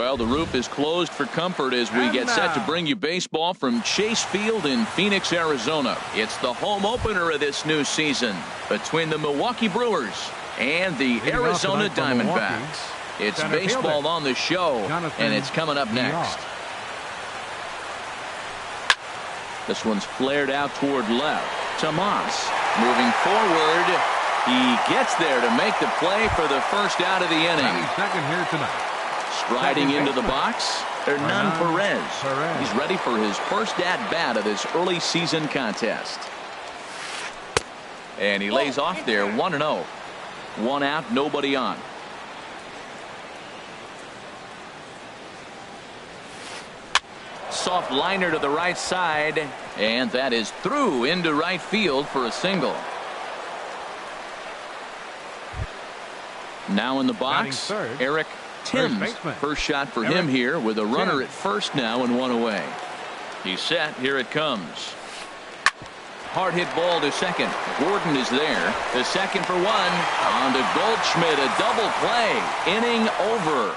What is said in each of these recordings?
Well, the roof is closed for comfort as we get set to bring you baseball from Chase Field in Phoenix, Arizona. It's the home opener of this new season between the Milwaukee Brewers and the Arizona Diamondbacks. It's baseball on the show, and it's coming up next. This one's flared out toward left. Tomas moving forward. He gets there to make the play for the first out of the inning. Second here tonight. Striding into the box, Hernan Perez. He's ready for his first at-bat of this early season contest. And he lays off there 1-0. 1 out, nobody on. Soft liner to the right side, and that is through into right field for a single. Now in the box, Eric Timms. First shot for him here with a runner at first now and 1 away. He's set. Here it comes. Hard hit ball to second. Gordon is there. The second for 1. On to Goldschmidt. A double play. Inning over.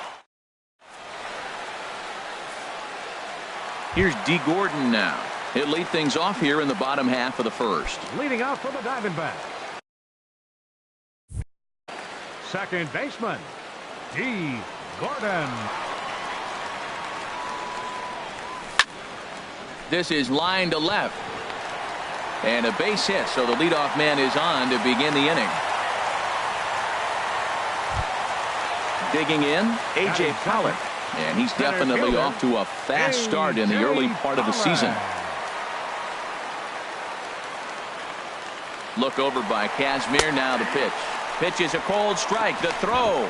Here's D. Gordon now. He'll lead things off here in the bottom half of the first. Leading off for the Diamondbacks. Second baseman, D. Gordon. This is line to left. And a base hit, so the leadoff man is on to begin the inning. Digging in, A.J. Pollock. And he's definitely off to a fast start in the early part of the season. Look over by Kazmir. Now the pitch. Pitch is a cold strike. The throw.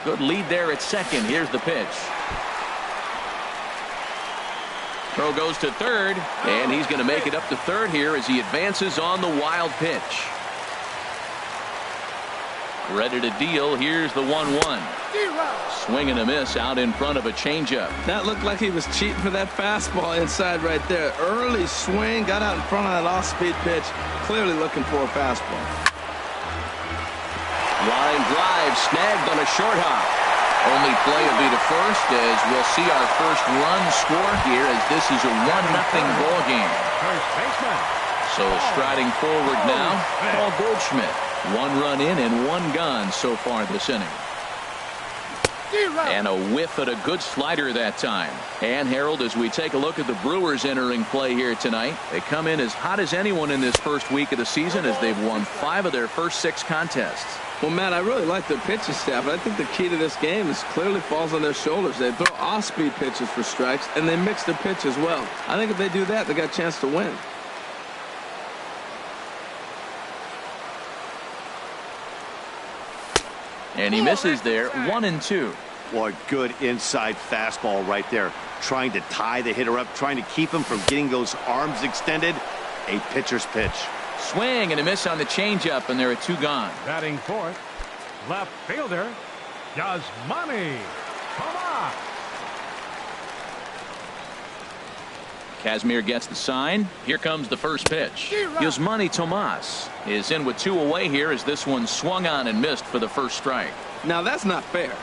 Good lead there at second. Here's the pitch. Throw goes to third, and he's going to make it up to third here as he advances on the wild pitch. Ready to deal. Here's the 1-1. Swing and a miss out in front of a changeup. That looked like he was cheating for that fastball inside right there. Early swing, got out in front of that off-speed pitch. Clearly looking for a fastball. Line drive snagged on a short hop. Only play will be to first as we'll see our first run score here as this is a 1-0 ball game. First baseman. So striding forward now, Paul Goldschmidt. 1 run in and 1 gone so far this inning. And a whiff at a good slider that time. And Harold, as we take a look at the Brewers entering play here tonight, they come in as hot as anyone in this first week of the season as they've won 5 of their first 6 contests. Well, Matt, I really like their pitching staff, but I think the key to this game is clearly falls on their shoulders. They throw off-speed pitches for strikes, and they mix their pitch as well. I think if they do that, they got a chance to win. And he misses there, 1-2. Well, a good inside fastball right there. Trying to tie the hitter up, trying to keep him from getting those arms extended. A pitcher's pitch. Swing and a miss on the changeup, and there are 2 gone. Batting fourth, left fielder, Yasmani Tomas. Kazmir gets the sign. Here comes the first pitch. Yasmani Tomas is in with 2 away here as this one swung on and missed for the first strike. Now, that's not fair.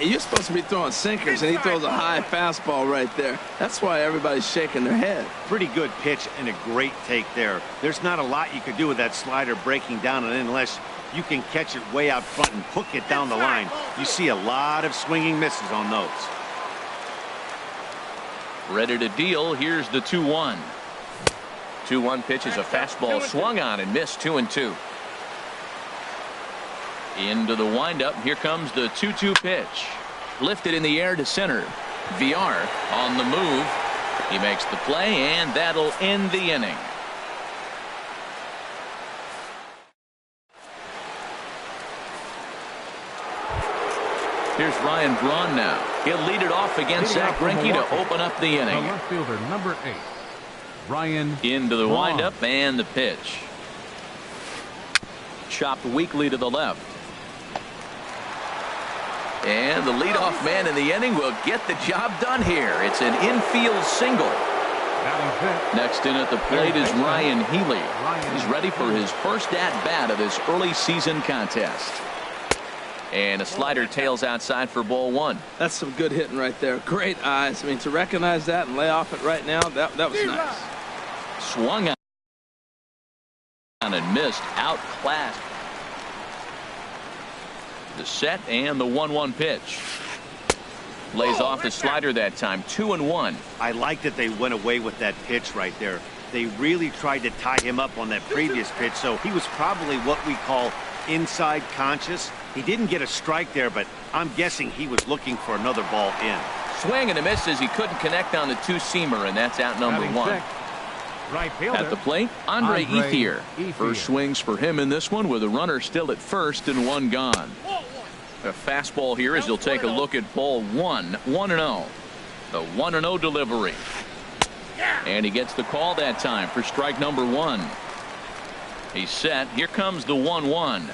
You're supposed to be throwing sinkers, and he throws a high fastball right there. That's why everybody's shaking their head. Pretty good pitch and a great take there. There's not a lot you could do with that slider breaking down, and unless you can catch it way out front and hook it down the line, you see a lot of swinging misses on those. Ready to deal. Here's the 2-1. 2-1 pitch is a fastball swung on and missed. 2-2. Into the windup. Here comes the 2-2 pitch. Lifted in the air to center. VR on the move. He makes the play, and that'll end the inning. Here's Ryan Braun now. He'll lead it off against Zach Greinke to open up the inning. The left fielder, number 8, Ryan into the Braun. windup and the pitch. Chopped weakly to the left. And the leadoff man in the inning will get the job done here. It's an infield single. Next in at the plate is Ryan Healy. He's ready for his first at-bat of this early season contest. And a slider tails outside for ball one. That's some good hitting right there. Great eyes. I mean, to recognize that and lay off it right now, that was nice. Swung on and missed. Outclassed. The set and the 1-1 pitch. Lays off the slider that time. 2-1. I like that they went away with that pitch right there. They really tried to tie him up on that previous pitch, so he was probably what we call inside conscious. He didn't get a strike there, but I'm guessing he was looking for another ball in. Swing and a miss as he couldn't connect on the two-seamer, and that's out number one. Right fielder. At the plate, Andre Ethier. First swings for him in this one with a runner still at first and one gone. A fastball here as he'll take a look at ball one. 1-0. The 1-0 delivery. And he gets the call that time for strike number one. He's set. Here comes the 1-1.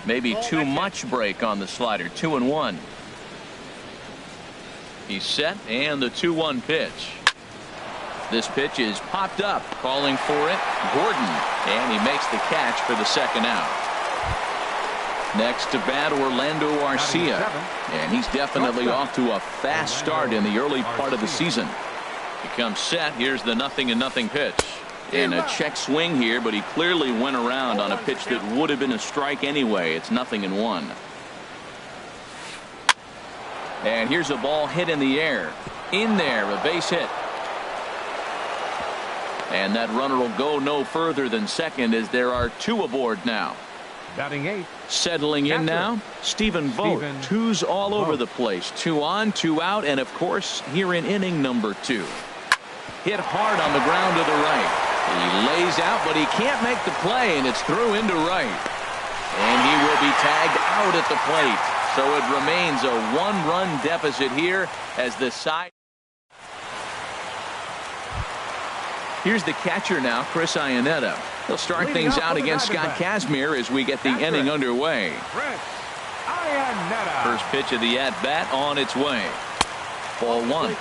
Maybe too much break on the slider. 2-1. He's set and the 2-1 pitch. This pitch is popped up. Calling for it, Gordon. And he makes the catch for the second out. Next to bat, Orlando Arcia. And he's definitely off to a fast start in the early part of the season. He comes set. Here's the 0-0 pitch. And a check swing here, but he clearly went around on a pitch that would have been a strike anyway. It's 0-1. And here's a ball hit in the air. In there, a base hit. And that runner will go no further than second as there are two aboard now. Batting eighth. Settling in now, Stephen Vogt. Twos all over the place. 2 on, 2 out, and of course here in inning number 2. Hit hard on the ground to the right. He lays out, but he can't make the play, and it's through into right. And he will be tagged out at the plate. So it remains a 1-run deficit here as the side. Here's the catcher now, Chris Iannetta. He'll start things out against Scott Kazmir as we get the inning underway. First pitch of the at-bat on its way. Ball one.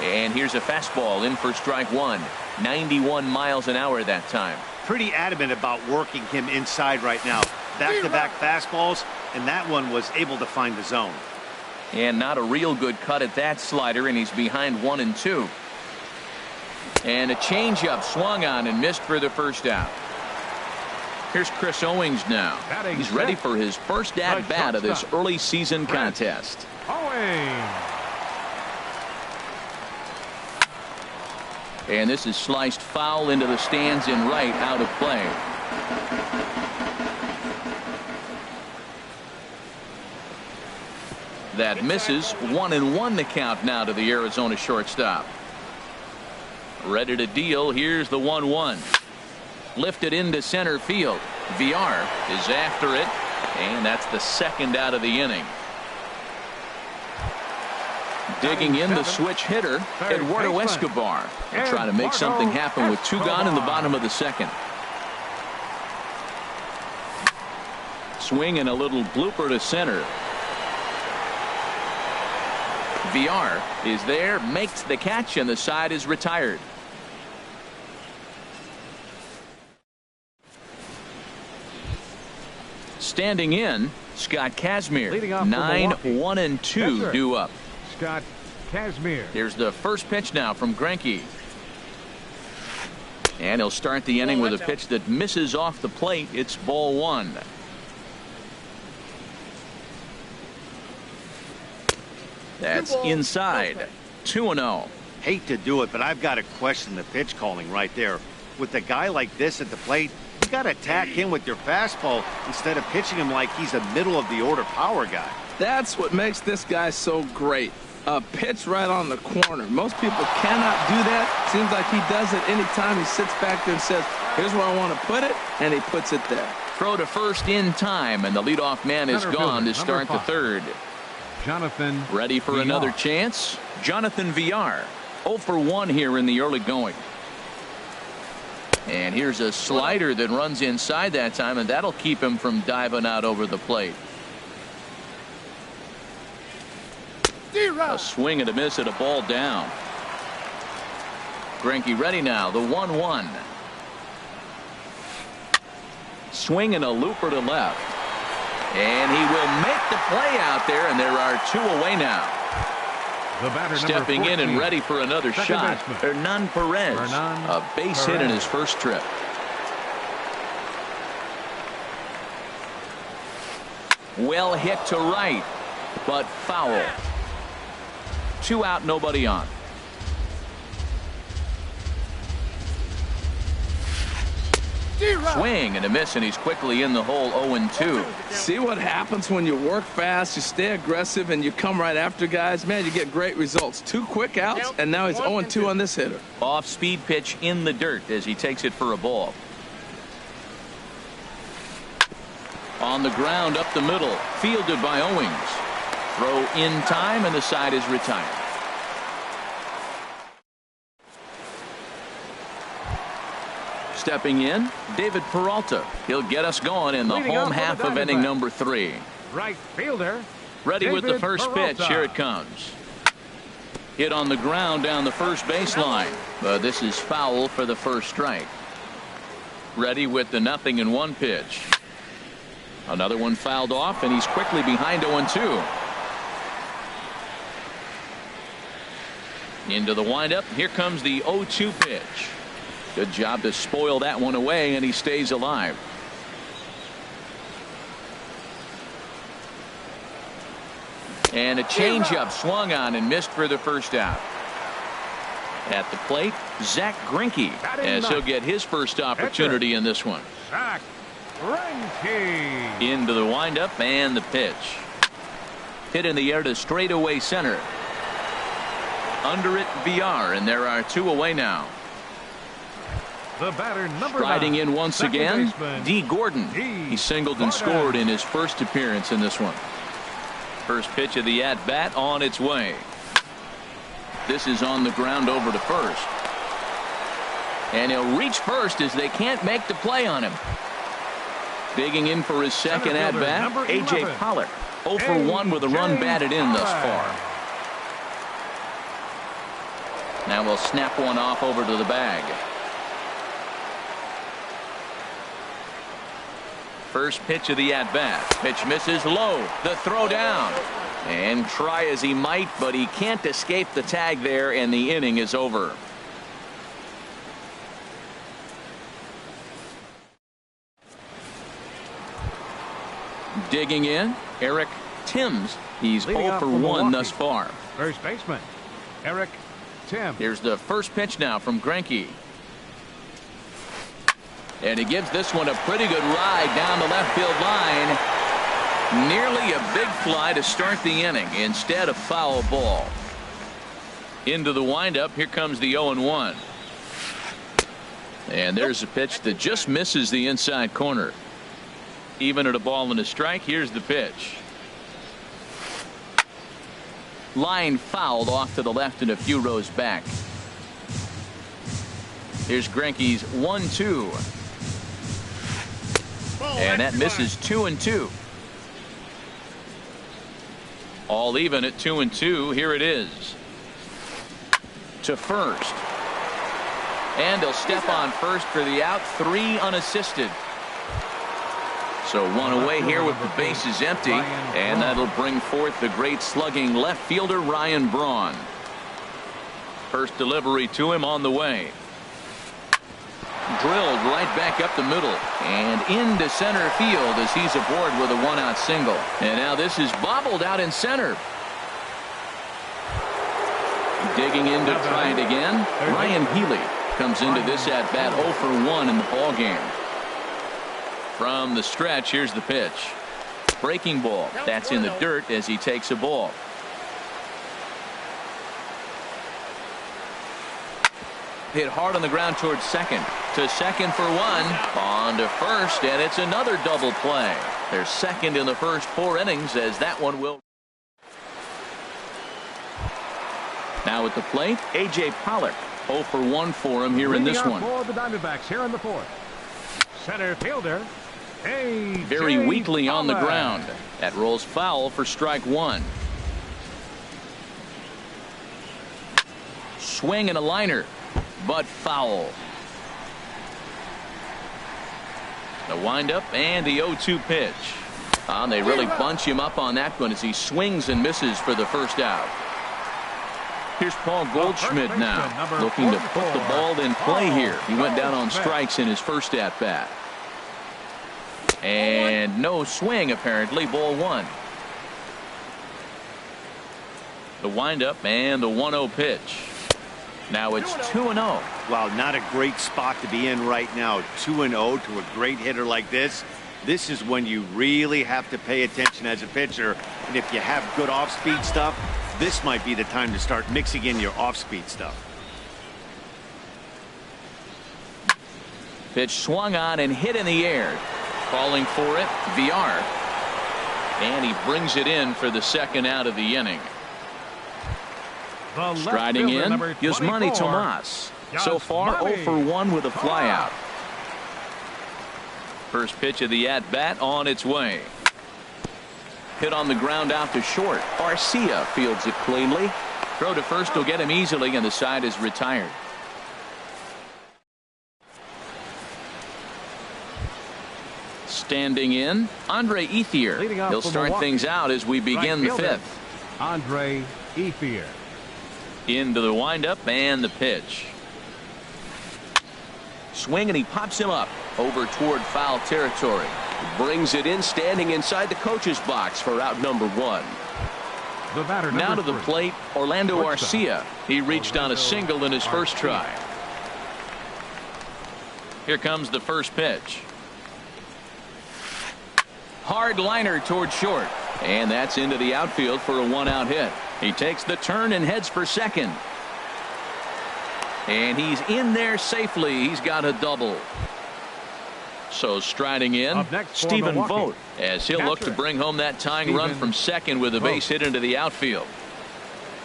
And here's a fastball in for strike one. 91 miles an hour that time. Pretty adamant about working him inside right now. Back-to-back fastballs, and that one was able to find the zone. And not a real good cut at that slider, and he's behind 1-2. And a changeup swung on and missed for the first out. Here's Chris Owings now. He's ready for his first at-bat of this early season contest. And this is sliced foul into the stands in right, out of play. That misses. 1-1 the count now to the Arizona shortstop. Ready to deal. Here's the 1-1. Lifted into center field. Villar is after it, and that's the second out of the inning. Digging in the switch hitter, Eduardo Escobar. They're trying to make something happen with 2 gone in the bottom of the second. Swing and a little blooper to center. Villar is there, makes the catch, and the side is retired. Standing in, Scott Kazmir. 9-1-2 due up. Scott Kazmir. Here's the first pitch now from Greinke. And he'll start the inning with a pitch that misses off the plate. It's ball one. That's inside. 2-0. Hate to do it, but I've got to question the pitch calling right there. With a guy like this at the plate, you got to attack him with your fastball instead of pitching him like he's a middle of the order power guy. That's what makes this guy so great. A pitch right on the corner. Most people cannot do that. Seems like he does it anytime he sits back there and says, here's where I want to put it, and he puts it there. Throw to first in time, and the leadoff man is gone to start the third. Jonathan ready for Villar. Another chance. Jonathan Villar. 0 for 1 here in the early going. And here's a slider that runs inside that time, and that'll keep him from diving out over the plate. A swing and a miss at a ball down. Greinke ready now, the 1-1. Swing and a looper to left. And he will make the play out there, and there are 2 away now. The batter, stepping in and ready for another shot, Hernan Perez. A base hit in his first trip. Well hit to right, but foul. 2 out, nobody on. Swing and a miss, and he's quickly in the hole. 0-2. See what happens when you work fast, you stay aggressive, and you come right after guys. Man, you get great results. 2 quick outs, and now he's 0-2 on this hitter. Off-speed pitch in the dirt as he takes it for a ball. On the ground up the middle, fielded by Owings. Throw in time, and the side is retired. Stepping in, David Peralta. He'll get us going in the home half of inning number 3. Right fielder. Ready with the first pitch. Here it comes. Hit on the ground down the first baseline. But this is foul for the first strike. Ready with the 0-1 pitch. Another one fouled off, and he's quickly behind 0-2. Into the windup. Here comes the 0-2 pitch. Good job to spoil that one away, and he stays alive. And a changeup swung on and missed for the first out. At the plate, Zack Greinke, as he'll get his first opportunity in this one. Zack Greinke. Into the windup and the pitch. Hit in the air to straightaway center. Under it, VR, and there are 2 away now. The batter, number Striding 9, in once again, D. Gordon. He singled and scored in his first appearance in this one. First pitch of the at-bat on its way. This is on the ground over to first. And he'll reach first as they can't make the play on him. Digging in for his second at-bat, A.J. Pollock. 0 for 1 with a run batted in thus far. Now we'll snap one off over to the bag. First pitch of the at-bat. Pitch misses low. The throw down. And try as he might, but he can't escape the tag there, and the inning is over. Digging in, Eric Timms. He's 0 for 1 thus far. First baseman, Eric Timms. Here's the first pitch now from Greinke. And he gives this one a pretty good ride down the left field line. Nearly a big fly to start the inning. Instead, a foul ball. Into the windup. Here comes the 0-1. And there's a pitch that just misses the inside corner. Even at a ball and a strike. Here's the pitch. Line fouled off to the left and a few rows back. Here's Greinke's 1-2. And that misses 2-2. All even at 2-2. Here it is. To first. And he'll step on first for the out. 3 unassisted. So 1 away here with the bases empty. And that'll bring forth the great slugging left fielder Ryan Braun. First delivery to him on the way. Drilled right back up the middle and into center field as he's aboard with a 1-out single. And now this is bobbled out in center. Digging in to try it again. Ryan Healy comes into this at bat 0 for 1 in the ball game. From the stretch, here's the pitch. Breaking ball. That's in the dirt as he takes a ball. Hit hard on the ground towards second. To second for 1. On to first, and it's another double play. They're second in the first 4 innings as that one will. Now at the plate, A.J. Pollock. 0 for 1 for him here in this one. For the Diamondbacks here in the 4th. Center fielder, A.J. Very weakly on the ground. That rolls foul for strike 1. swing and a liner, but foul. The windup and the 0-2 pitch. They really bunch him up on that one as he swings and misses for the first out. Here's Paul Goldschmidt now, looking to put the ball in play here. He went down on strikes in his first at-bat. And no swing, apparently. Ball one. The windup and the 1-0 pitch. Now it's 2-0. Wow, not a great spot to be in right now. 2-0 to a great hitter like this. This is when you really have to pay attention as a pitcher. And if you have good off-speed stuff, this might be the time to start mixing in your off-speed stuff. Pitch swung on and hit in the air. Calling for it, VR. And he brings it in for the second out of the inning. Striding in, Yasmani Tomas. So far, 0 for 1 with a flyout. First pitch of the at-bat on its way. Hit on the ground out to short. Garcia fields it cleanly. Throw to first will get him easily, and the side is retired. Standing in, Andre Ethier. He'll start things out as we begin the fifth. Andre Ethier. Into the windup and the pitch. Swing and he pops him up over toward foul territory. Brings it in, standing inside the coach's box for out number 1. The batter now to the 3. plate, Orlando Arcia. He reached on a single in his first try. Here comes the first pitch. Hard liner toward short. And that's into the outfield for a 1-out hit. He takes the turn and heads for second. And he's in there safely. He's got a double. So striding in, Stephen Vogt, as he'll look to bring home that tying run from second with a base hit into the outfield.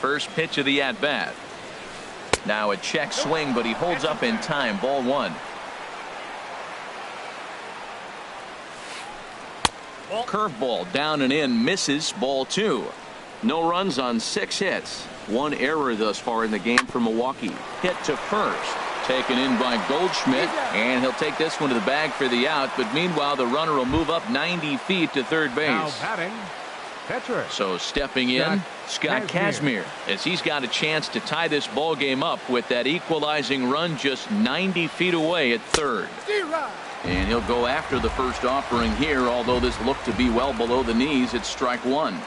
First pitch of the at-bat. Now a check swing, but he holds up in time. Ball one. Curveball down and in, misses. Ball two. No runs on 6 hits. 1 error thus far in the game for Milwaukee. Hit to first. Taken in by Goldschmidt, and he'll take this one to the bag for the out. But meanwhile, the runner will move up 90 feet to third base. Now batting, pitcher. So stepping in, Scott Kazmir, as he's got a chance to tie this ball game up with that equalizing run just 90 feet away at third. And he'll go after the first offering here, although this looked to be well below the knees. It's strike one.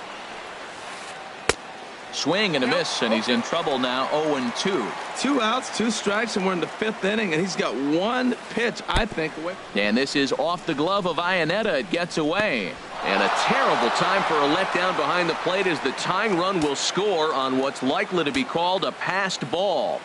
Swing and a miss, and he's in trouble now. 0-2. 2 outs, 2 strikes, and we're in the 5th inning, and he's got 1 pitch, I think, away. And this is off the glove of Iannetta. It gets away. And a terrible time for a letdown behind the plate as the tying run will score on what's likely to be called a passed ball.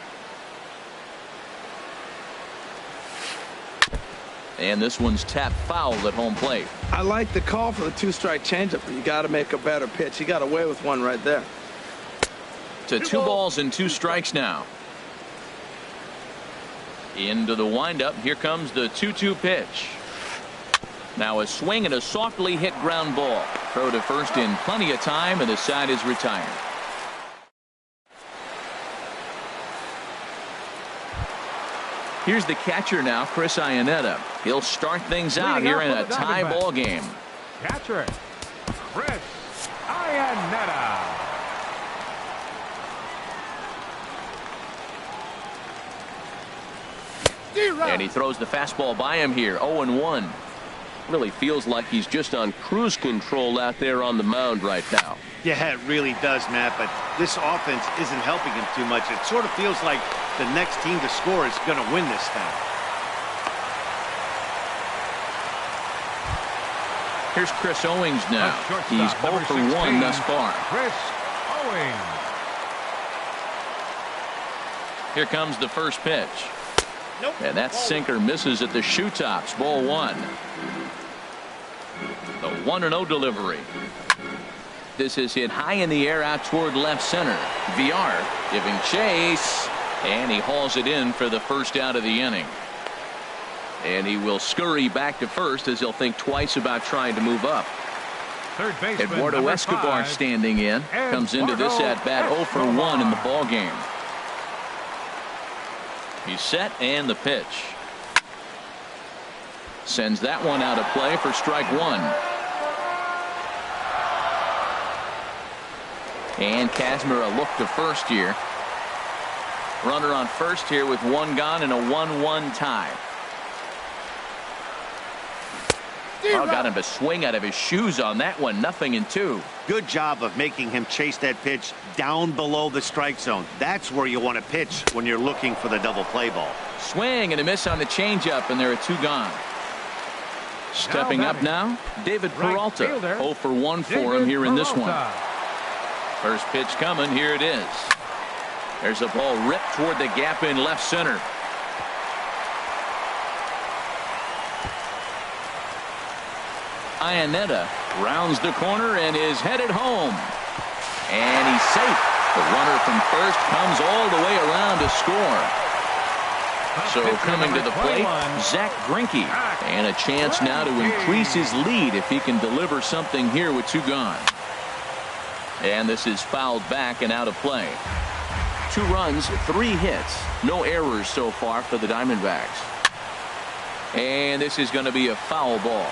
And this one's tapped foul at home plate. I like the call for the 2-strike changeup, but you got to make a better pitch. He got away with one right there. To 2 balls and 2 strikes now. Into the windup. Here comes the 2-2 pitch. Now a swing and a softly hit ground ball. Throw to first in plenty of time, and the side is retired. Here's the catcher now, Chris Iannetta. He'll start things out here in a tie ball game. Catcher, Chris Iannetta. And he throws the fastball by him here. 0-1. Really feels like he's just on cruise control out there on the mound right now. Yeah, it really does, Matt, but this offense isn't helping him too much. It sort of feels like the next team to score is going to win this thing. Here's Chris Owings now. He's 0 for 1 thus far. Chris Owings. Here comes the first pitch. And that sinker misses at the shoe tops. Ball one. The 1-0 delivery. This is hit high in the air out toward left center. VR giving chase, and he hauls it in for the first out of the inning. And he will scurry back to first as he'll think twice about trying to move up. Third baseman, Eduardo Escobar standing in. Comes into this at bat 0 for 1 in the ball game. He's set, and the pitch. Sends that one out of play for strike one. And Kazmir a look to first here. Runner on first here with one gone and a 1-1 tie. Oh, got him to swing out of his shoes on that one. 0-2. Good job of making him chase that pitch down below the strike zone. That's where you want to pitch when you're looking for the double play ball. Swing and a miss on the changeup, and there are 2 gone. Stepping up now, David Peralta. 0 for 1 for him here in this one. First pitch coming. Here it is. There's a ball ripped toward the gap in left center. Iannetta rounds the corner and is headed home. And he's safe. The runner from first comes all the way around to score. So coming to the plate, Zach Greinke. And a chance now to increase his lead if he can deliver something here with 2 gone. And this is fouled back and out of play. 2 runs, 3 hits. No errors so far for the Diamondbacks. And this is going to be a foul ball.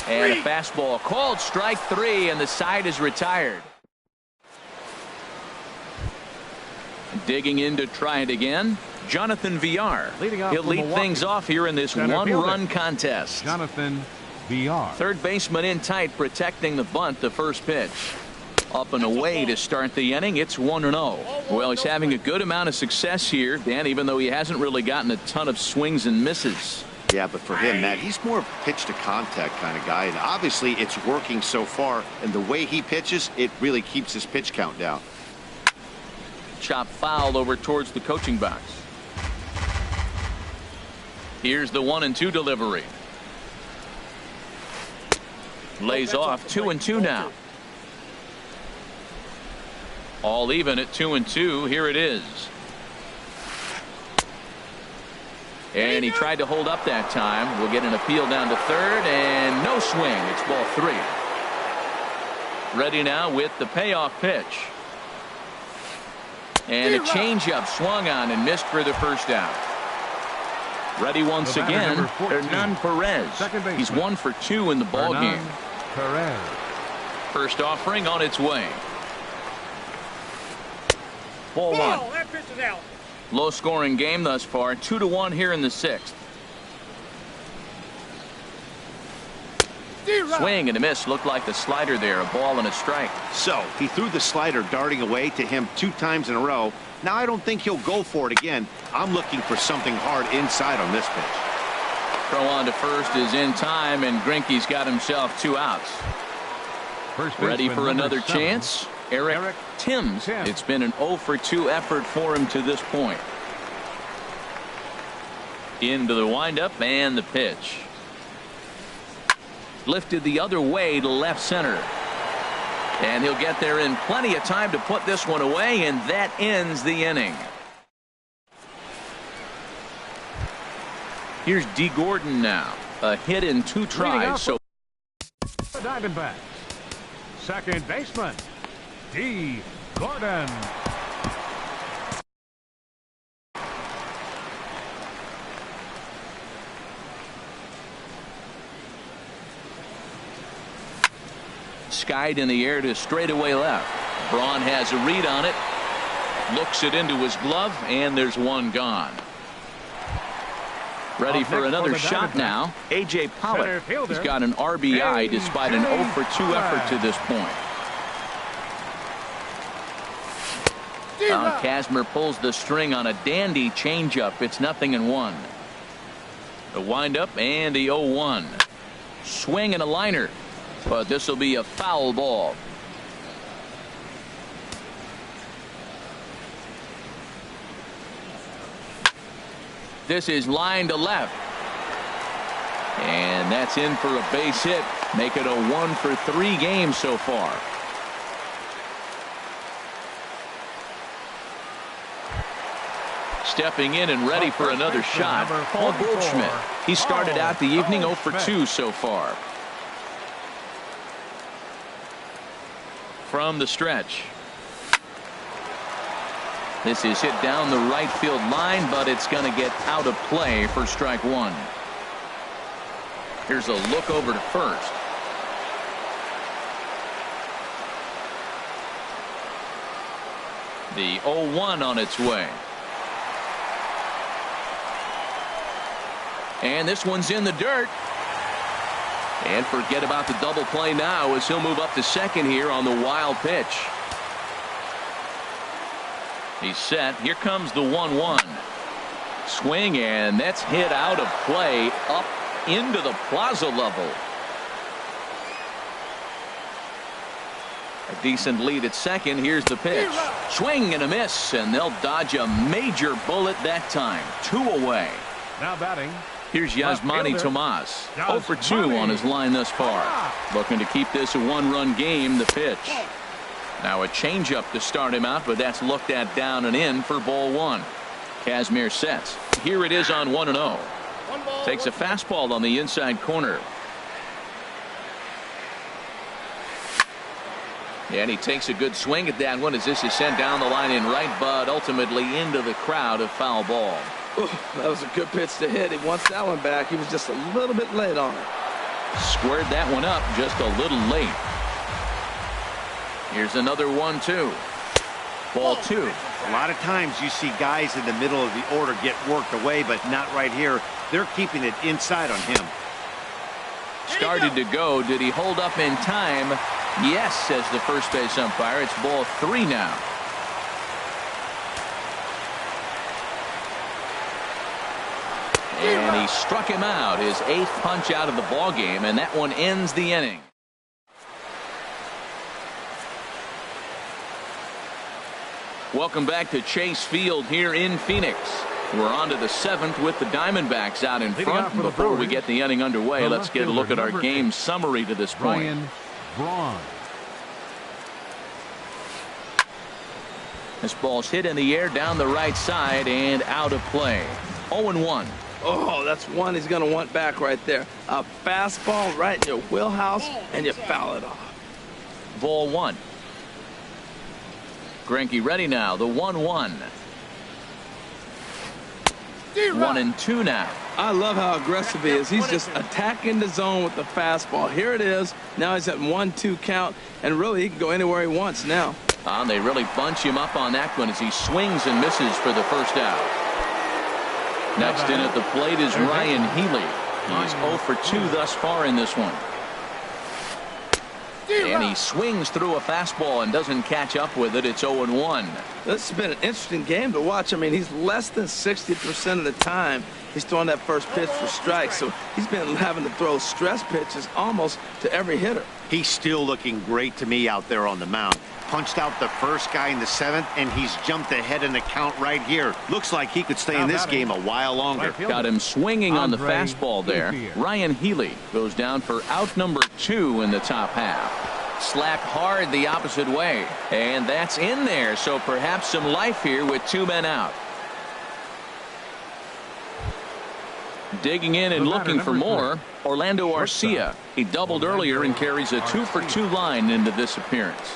And a fastball called strike 3, and the side is retired. Digging in to try it again, Jonathan Villar. He'll lead things off here in this 1-run contest. Jonathan Villar. Third baseman in tight, protecting the bunt. The first pitch. Up and away to start the inning. It's 1-0. Well, he's having a good amount of success here, Dan, even though he hasn't really gotten a ton of swings and misses. Yeah, but for him, Matt, he's more of a pitch to contact kind of guy, and obviously it's working so far, and the way he pitches, it really keeps his pitch count down. Chop foul over towards the coaching box. Here's the 1-2 delivery. Lays off. 2-2 now. All even at 2-2. Here it is. And he tried to hold up that time. We'll get an appeal down to third, and no swing. It's ball 3. Ready now with the payoff pitch. And a changeup swung on and missed for the first out. Ready once again, Hernan Perez. He's 1 for 2 in the ball game. First offering on its way. Ball 1. Low scoring game thus far. 2-1 here in the 6th. Swing and a miss. Looked like the slider there. A ball and a strike. So he threw the slider darting away to him 2 times in a row. Now I don't think he'll go for it again. I'm looking for something hard inside on this pitch. Throw on to first is in time, and Greinke's got himself 2 outs. Ready for another chance. Eric Timms. It's been an 0 for 2 effort for him to this point. Into the windup and the pitch. Lifted the other way to left center. And he'll get there in plenty of time to put this one away, and that ends the inning. Here's D. Gordon now. A hit in 2 tries. So the Diamondbacks. Second baseman, D. Gordon. Skied in the air to straightaway left. Braun has a read on it. Looks it into his glove, and there's 1 gone. Ready for another shot now. A.J. Pollock. He's got an RBI despite an 0 for 2 effort to this point. Kazmir pulls the string on a dandy changeup. It's 0-1. The windup and the 0-1. Swing and a liner. But this will be a foul ball. This is line to left. And that's in for a base hit. Make it a 1 for 3 game so far. Stepping in and ready for another shot, Paul Goldschmidt. He started out the evening 0 for 2 so far. From the stretch. This is hit down the right field line, but it's going to get out of play for strike one. Here's a look over to first. The 0-1 on its way. And this one's in the dirt. And forget about the double play now as he'll move up to second here on the wild pitch. He's set. Here comes the 1-1. Swing, and that's hit out of play up into the plaza level. A decent lead at second. Here's the pitch. Swing and a miss, and they'll dodge a major bullet that time. 2 away. Now batting. Here's Yasmani Tomas. 0 for 2 on his line thus far. Looking to keep this a one-run game. The pitch. Now a changeup to start him out, but that's looked at down and in for ball 1. Kazmir sets. Here it is on 1-0. Takes a fastball on the inside corner. And he takes a good swing at that one as this is sent down the line in right, but ultimately into the crowd, a foul ball. Ooh, that was a good pitch to hit. He wants that one back. He was just a little bit late on it. Squared that one up just a little late. Here's another 1-2. Ball 2. A lot of times you see guys in the middle of the order get worked away, but not right here. They're keeping it inside on him. Started to go. Did he hold up in time? Yes, says the first base umpire. It's ball 3 now. And he struck him out, his 8th punch out of the ball game, and that one ends the inning. Welcome back to Chase Field here in Phoenix. We're on to the 7th with the Diamondbacks out in front. Before we get the inning underway, let's get a look at our game summary to this point. This ball's hit in the air down the right side and out of play. 0-1. Oh, that's one he's going to want back right there. A fastball right in your wheelhouse, and you foul it off. Ball 1. Greinke ready now. The 1-1. 1-2 now. I love how aggressive he is. He's just attacking the zone with the fastball. Here it is. Now he's at 1-2 count, and really he can go anywhere he wants now. They really bunch him up on that one as he swings and misses for the first out. Next in at the plate is Ryan Healy. He's 0 for 2 thus far in this one. And he swings through a fastball and doesn't catch up with it. It's 0-1. This has been an interesting game to watch. I mean, he's less than 60% of the time he's throwing that first pitch for strikes. So he's been having to throw stress pitches almost to every hitter. He's still looking great to me out there on the mound. Punched out the first guy in the 7th, and he's jumped ahead in the count right here. Looks like he could stay in this game a while longer. Got him swinging on the fastball there. Ryan Healy goes down for out number 2 in the top half. Slapped hard the opposite way, and that's in there, so perhaps some life here with 2 men out. Digging in and looking for more, Orlando Arcia. He doubled earlier and carries a 2 for 2 line into this appearance.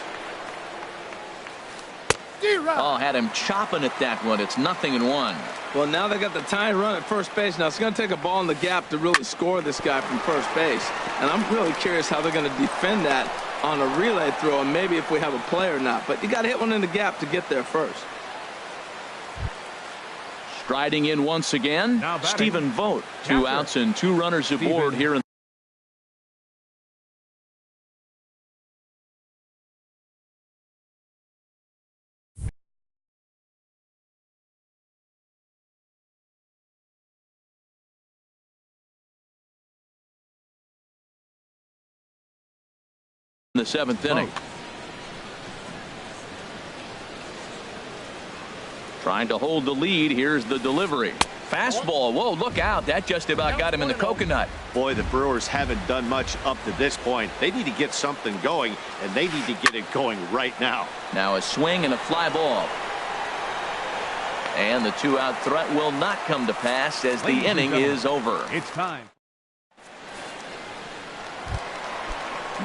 Oh, had him chopping at that one. It's 0-1. Well, now they got the tying run at first base. Now it's going to take a ball in the gap to really score this guy from first base. And I'm really curious how they're going to defend that on a relay throw, and maybe if we have a play or not. But you got to hit one in the gap to get there first. Striding in once again, Stephen Vogt. 2 outs and 2 runners aboard here in the 7th inning. Trying to hold the lead. Here's the delivery. Fastball. Whoa, look out. That just about got him in the coconut. Boy, the Brewers haven't done much up to this point. They need to get something going, and they need to get it going right now. Now a swing and a fly ball. And the 2-out threat will not come to pass as the inning is over. It's time.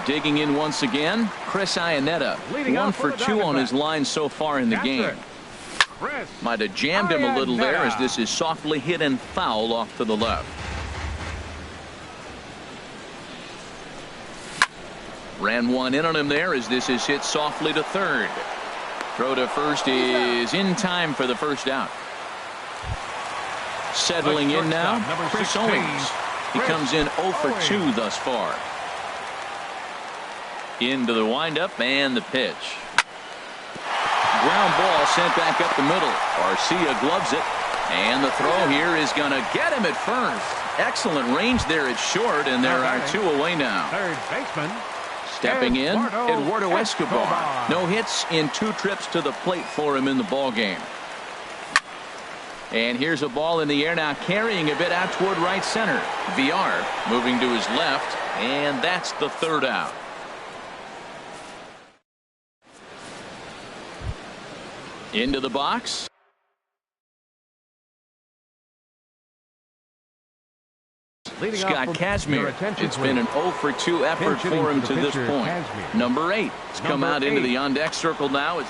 Digging in once again, Chris Iannetta. 1 for 2 on his line so far in the game. Might have jammed him a little there as this is softly hit and foul off to the left. Ran one in on him there as this is hit softly to third. Throw to first is in time for the first out. Settling in now, Chris Owings. He comes in 0 for 2 thus far. Into the windup and the pitch. Ground ball sent back up the middle. Garcia gloves it. And the throw here is going to get him at first. Excellent range there at short, and there are 2 away now. Third baseman. Stepping in, Eduardo Escobar. No hits in 2 trips to the plate for him in the ball game. And here's a ball in the air now, carrying a bit out toward right center. Villar moving to his left, and that's the third out. Into the box. Scott Kazmir. It's been an 0 for 2 effort for him to this point. Number 8 has come out into the on-deck circle now.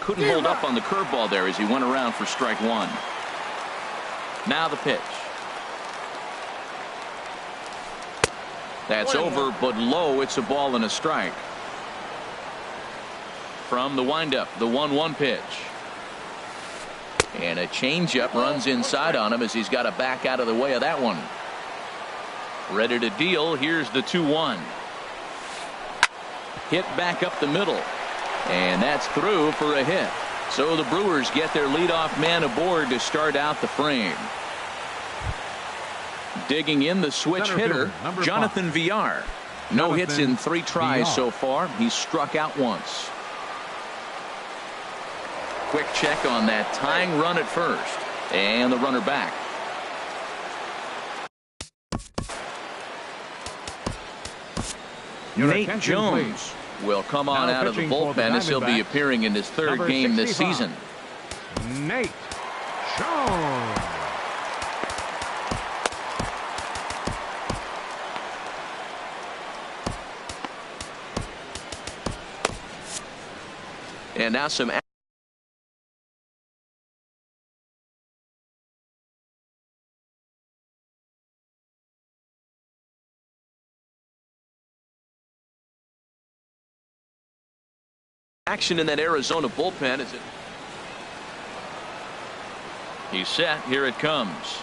Couldn't hold up on the curveball there as he went around for strike 1. Now the pitch. That's over, but low. It's a ball and a strike. From the windup, the 1-1 pitch. And a changeup runs inside on him as he's got to back out of the way of that one. Ready to deal. Here's the 2-1. Hit back up the middle. And that's through for a hit. So the Brewers get their leadoff man aboard to start out the frame. Digging in the switch hitter, Jonathan Villar. No hits in 3 tries so far. He's struck out once. Quick check on that tying run at first. And the runner back. Nate Jones will come on out of the bullpen as he'll be appearing in his 3rd game this season. Nate Jones. And now some action in that Arizona bullpen. Is it? He's set. Here it comes.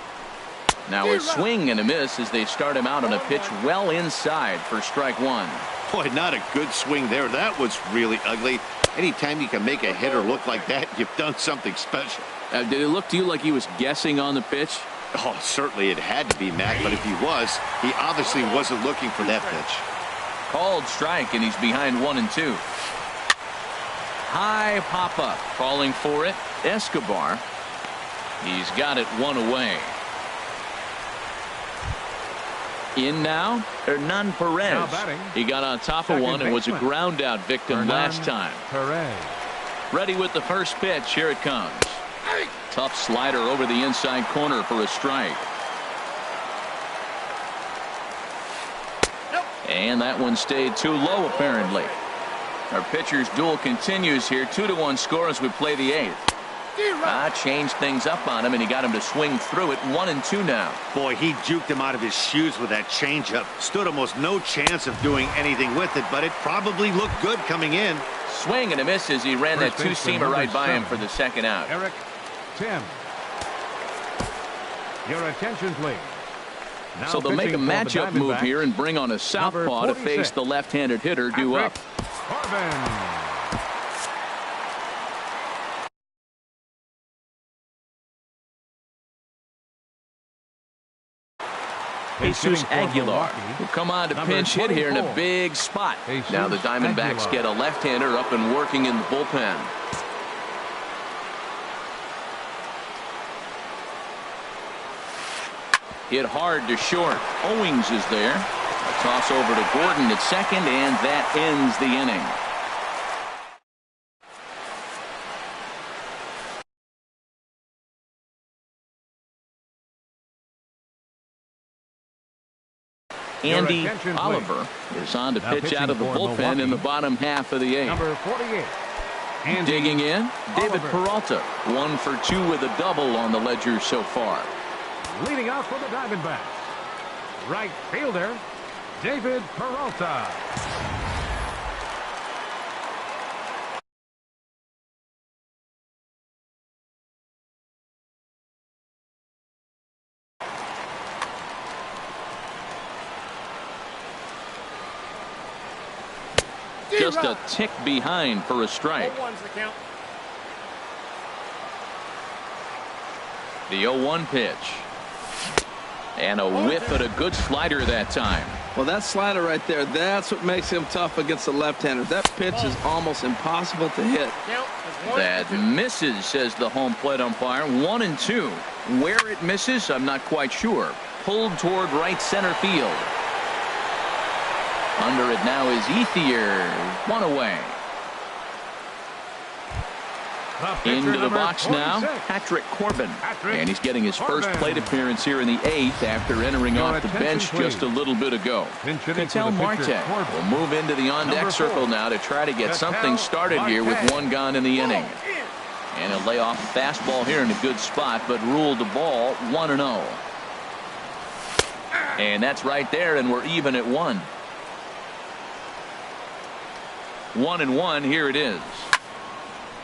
Now a swing and a miss as they start him out on a pitch well inside for strike 1. Boy, not a good swing there. That was really ugly. Anytime you can make a hitter look like that, you've done something special. Did it look to you like he was guessing on the pitch? Oh, certainly it had to be, Mac, but if he was, he obviously wasn't looking for that pitch. Called strike, and he's behind 1-2. High pop up, calling for it. Escobar. He's got it 1 away. In now, Hernan Perez. He got on top of one and was a ground out victim last time. Ready with the first pitch. Here it comes. Tough slider over the inside corner for a strike. And that one stayed too low apparently. Our pitcher's duel continues here. 2-1 score as we play the 8th. Changed things up on him, and he got him to swing through it. 1-2 now. Boy, he juked him out of his shoes with that changeup. Stood almost no chance of doing anything with it, but it probably looked good coming in. Swing and a miss as he ran that 2-seamer right by him for the 2nd out. Eric Tim. Your attention, please. Now so they'll make a matchup move here and bring on a southpaw to face the left-handed hitter due up. Corbin. Jesus Aguilar will come on to pinch hit here in a big spot. Now the Diamondbacks get a left-hander up and working in the bullpen. Hit hard to short. Owings is there. A toss over to Gordon at second, and that ends the inning. Andy attention, Oliver is on to Now pitch out of the pitching for bullpen in the Milwaukee. bottom half of the eighth. Number 48. Andy Digging in, David Oliver. Peralta, 1 for 2 with a double on the ledger so far. Leading off for the Diamondbacks, right fielder, David Peralta. Just a tick behind for a strike. The 0-1 pitch. And a whiff at a good slider that time. Well, that slider right there, that's what makes him tough against the left-hander. That pitch is almost impossible to hit. That misses, says the home plate umpire. 1-2. Where it misses, I'm not quite sure. Pulled toward right center field. Under it now is Ethier. 1 away. Into the box now, Patrick Corbin. And he's getting his first plate appearance here in the 8th after entering off the bench just a little bit ago. Ketel Marte will move into the on-deck circle now to try to get something started here with 1 gone in the inning. And he'll lay off a fastball here in a good spot, but ruled the ball 1-0. And that's right there, and we're even at 1. 1-1, here it is.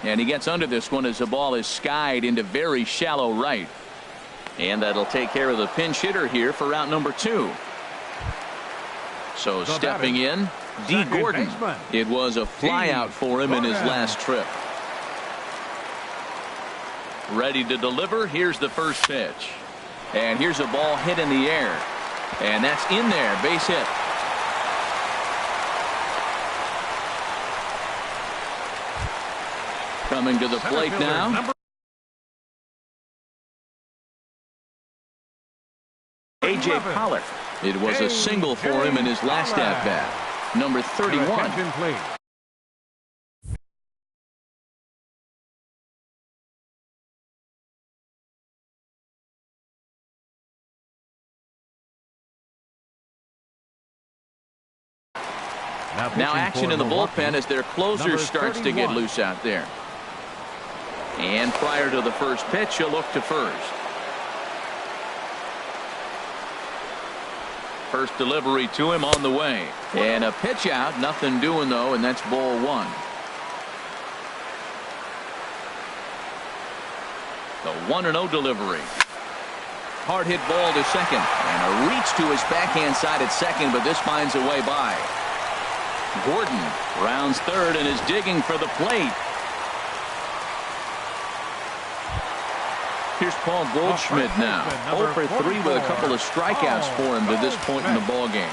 And he gets under this one as the ball is skied into very shallow right. And that'll take care of the pinch hitter here for out number 2. So stepping in, D. Gordon. It was a flyout for him in his last trip. Ready to deliver. Here's the first pitch. And here's a ball hit in the air. And that's in there. Base hit. Coming to the plate now. A.J. Pollock. It was a single for him in his last at-bat. Number 31. Now action in the bullpen as their closer starts to get loose out there. And prior to the first pitch, he'll look to first. First delivery to him on the way. And a pitch out. Nothing doing, though, and that's ball 1. The 1-0 delivery. Hard hit ball to second. And a reach to his backhand side at second, but this finds a way by. Gordon rounds third and is digging for the plate. Here's Paul Goldschmidt now. 0 for 3 with a couple of strikeouts for him to this point in the ballgame.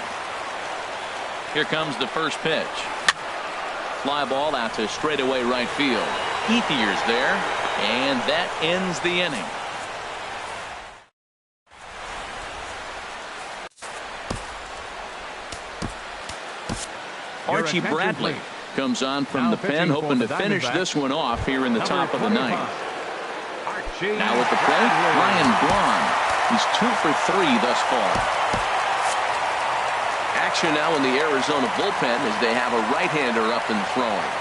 Here comes the first pitch. Fly ball out to straightaway right field. Ethier's there, and that ends the inning. Archie Bradley comes on from the pen, hoping to finish this one off here in the top of the 9th. Now at the plate, Ryan Braun. He's 2 for 3 thus far. Action now in the Arizona bullpen as they have a right-hander up and throwing.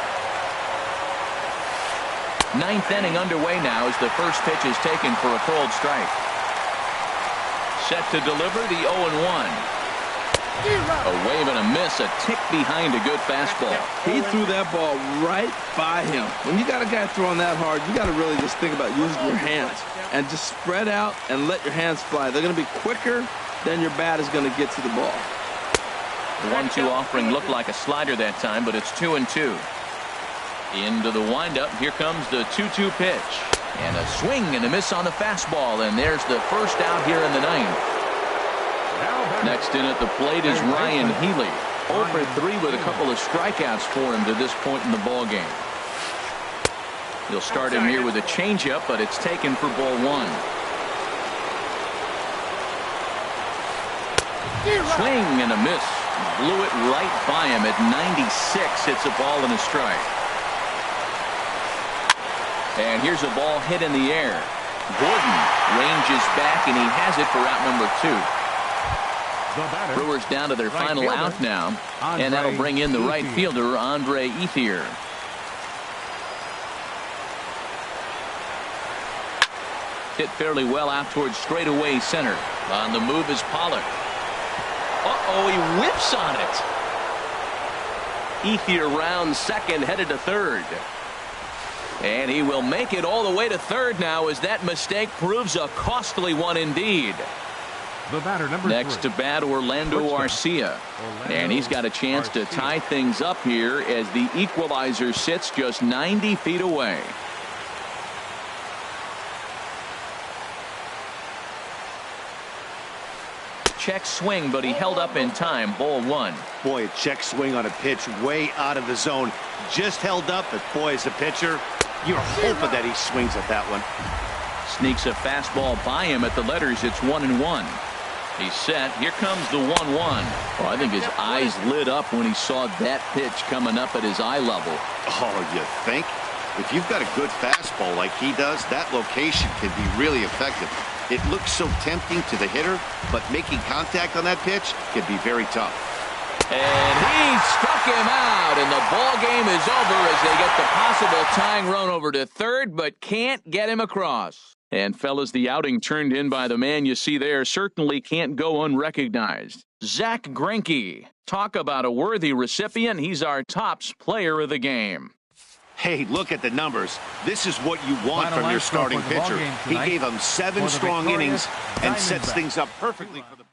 9th inning underway now as the first pitch is taken for a called strike. Set to deliver the 0-1. A wave and a miss, a tick behind a good fastball. He threw that ball right by him. When you got a guy throwing that hard, you got to really just think about using your hands and just spread out and let your hands fly. They're going to be quicker than your bat is going to get to the ball. The 1-2 offering looked like a slider that time, but it's 2-2. Into the windup. Here comes the 2-2 pitch. And a swing and a miss on the fastball. And there's the first out here in the 9th. Next in at the plate is Ryan Healy. 0 for 3 with a couple of strikeouts for him to this point in the ballgame. He'll start him here with a changeup, but it's taken for ball 1. Swing and a miss. Blew it right by him at 96. Hits a ball and a strike. And here's a ball hit in the air. Gordon ranges back, and he has it for out number 2. The batter, Brewers down to their right final fielder, out now. Andre And that'll bring in the right Ethier. fielder, Andre Ethier. Hit fairly well out towards straightaway center. On the move is Pollard. Uh-oh, he whips on it. Ethier rounds second, headed to third. And he will make it all the way to third now as that mistake proves a costly one indeed. The batter, number Next 3. to bat, Orlando Shortstop, Arcia. Orlando And he's got a chance to Arcia. tie things up here as the equalizer sits just 90 feet away. Check swing, but he held up in time. Ball 1. Boy, a check swing on a pitch way out of the zone. Just held up, but boy, as a pitcher, you're hoping that he swings at that one. Sneaks a fastball by him at the letters. It's 1-1. He's set. Here comes the 1-1. Oh, I think his eyes lit up when he saw that pitch coming up at his eye level. Oh, you think? If you've got a good fastball like he does, that location can be really effective. It looks so tempting to the hitter, but making contact on that pitch can be very tough. And he struck him out, and the ball game is over as they get the possible tying run over to third, but can't get him across. And fellas, the outing turned in by the man you see there certainly can't go unrecognized. Zach Greinke. Talk about a worthy recipient. He's our tops player of the game. Hey, look at the numbers. This is what you want Final from your line score starting for the ball pitcher. game He tonight gave them 7 for the strong victorious innings and sets Diamondbacks. things up perfectly for the